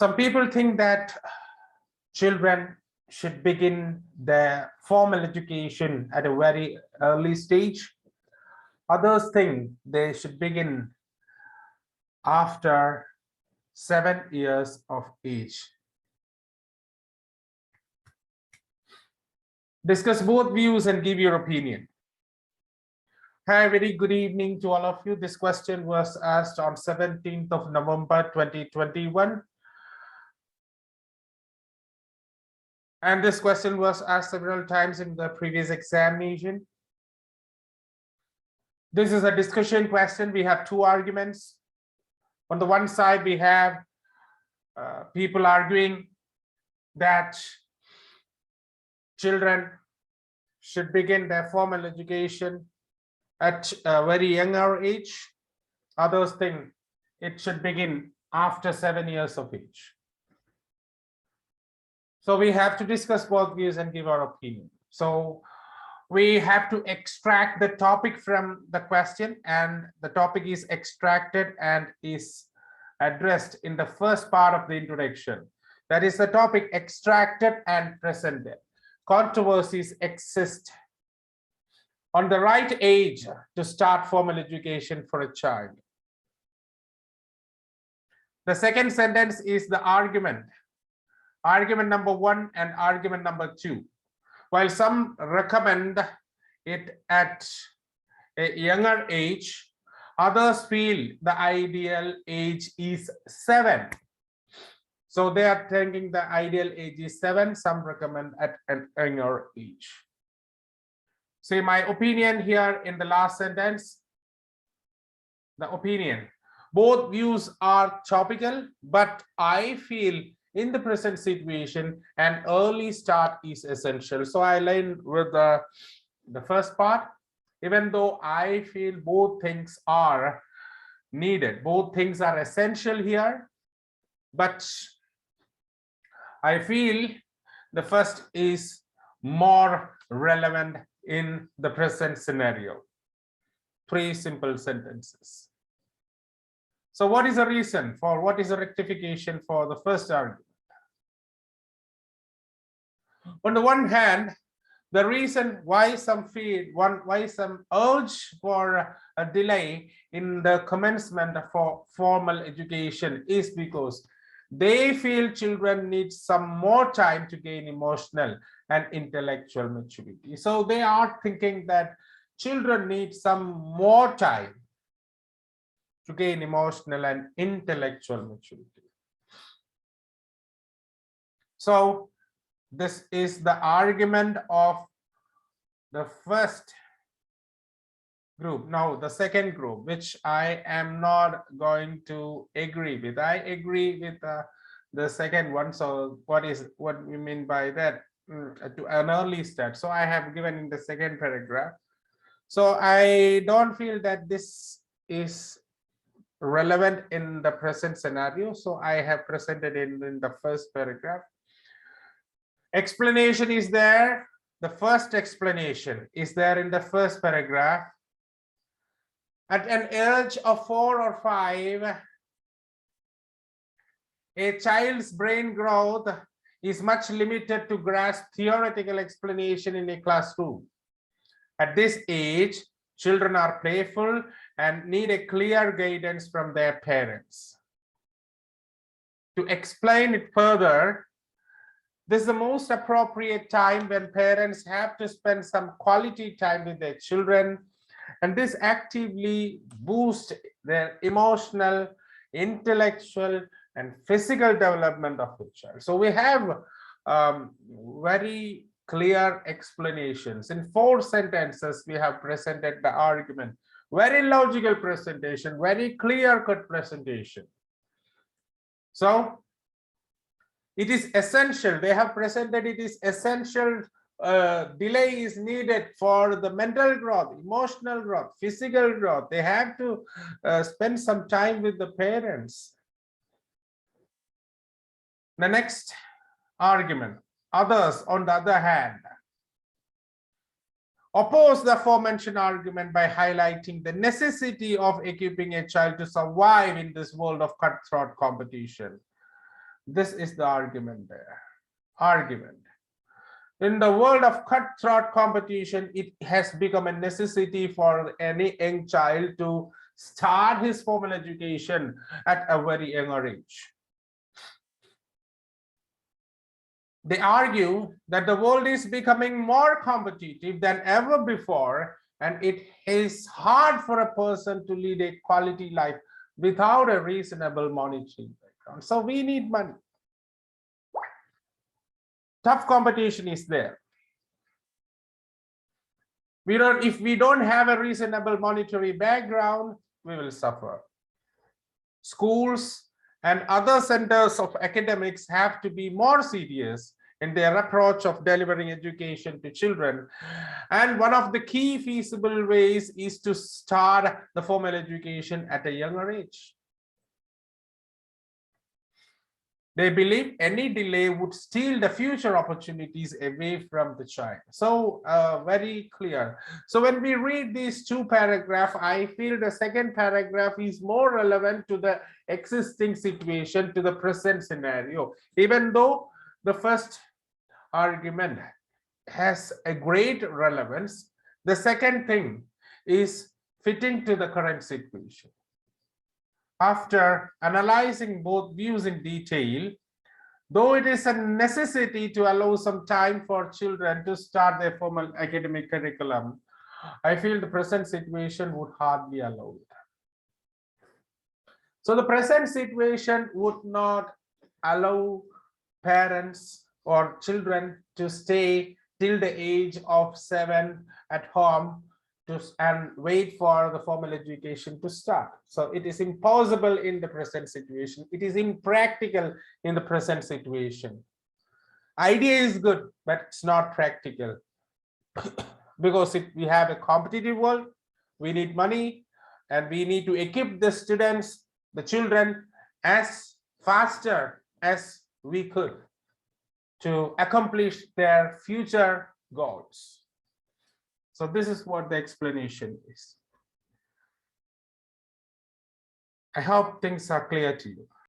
Some people think that children should begin their formal education at a very early stage. Others think they should begin after 7 years of age. Discuss both views and give your opinion. Hi, very good evening to all of you. This question was asked on 17th of November 2021. And this question was asked several times in the previous examination. This is a discussion question. We have two arguments. On the one side, we have people arguing that children should begin their formal education at a very younger age. Others think it should begin after 7 years of age. So we have to discuss both views and give our opinion. So we have to extract the topic from the question, and the topic is extracted and is addressed in the first part of the introduction. That is the topic extracted and presented. Controversies exist on the right age to start formal education for a child. The second sentence is the argument number 1 and argument number 2. While some recommend it at a younger age, others feel the ideal age is 7. So they are thinking the ideal age is 7. Some recommend at an younger age. See my opinion here in the last sentence. The opinion. Both views are topical, but I feel in the present situation, an early start is essential. So I align with the first part, even though I feel both things are needed. Both things are essential here, but I feel the first is more relevant in the present scenario. 3 simple sentences. So what is the reason for, what is the rectification for the first argument? On the one hand, the reason why some urge for a delay in the commencement for formal education is because they feel children need some more time to gain emotional and intellectual maturity. So they are thinking that children need some more time to gain emotional and intellectual maturity. So this is the argument of the first group. Now the second group, which I am not going to agree with. I agree with the second one. So what we mean by that? To an early start. So I have given in the second paragraph. So I don't feel that this is relevant in the present scenario. So I have presented in the first paragraph. Explanation is there. The first explanation is there in the first paragraph. At an age of 4 or 5, a child's brain growth is much limited to grasp theoretical explanation in a classroom. At this age, children are playful and need a clear guidance from their parents. To explain it further, this is the most appropriate time when parents have to spend some quality time with their children, and this actively boosts their emotional, intellectual, and physical development of the child. So we have very clear explanations. In 4 sentences, we have presented the argument. Very logical presentation, very clear-cut presentation. So it is essential. They have presented it is essential. Delay is needed for the mental growth, emotional growth, physical growth. They have to spend some time with the parents. The next argument. Others, on the other hand, oppose the aforementioned argument by highlighting the necessity of equipping a child to survive in this world of cutthroat competition. This is the argument there. Argument. In the world of cutthroat competition, it has become a necessity for any young child to start his formal education at a very younger age. They argue that the world is becoming more competitive than ever before, and it is hard for a person to lead a quality life without a reasonable monetary background. So we need money. Tough competition is there. If we don't have a reasonable monetary background, we will suffer. Schools and other centers of academics have to be more serious in their approach of delivering education to children. And one of the key feasible ways is to start the formal education at a younger age. They believe any delay would steal the future opportunities away from the child. So very clear. So when we read these two paragraphs, I feel the second paragraph is more relevant to the existing situation, to the present scenario, even though the first argument has a great relevance. The second thing is fitting to the current situation. After analyzing both views in detail, though it is a necessity to allow some time for children to start their formal academic curriculum, I feel the present situation would hardly allow it. So the present situation would not allow parents or children to stay till the age of 7 at home and wait for the formal education to start. So it is impossible in the present situation. It is impractical in the present situation. Idea is good, but it's not practical. Because we have a competitive world, we need money, and we need to equip the students, the children, as faster as we could to accomplish their future goals. So this is what the explanation is. I hope things are clear to you.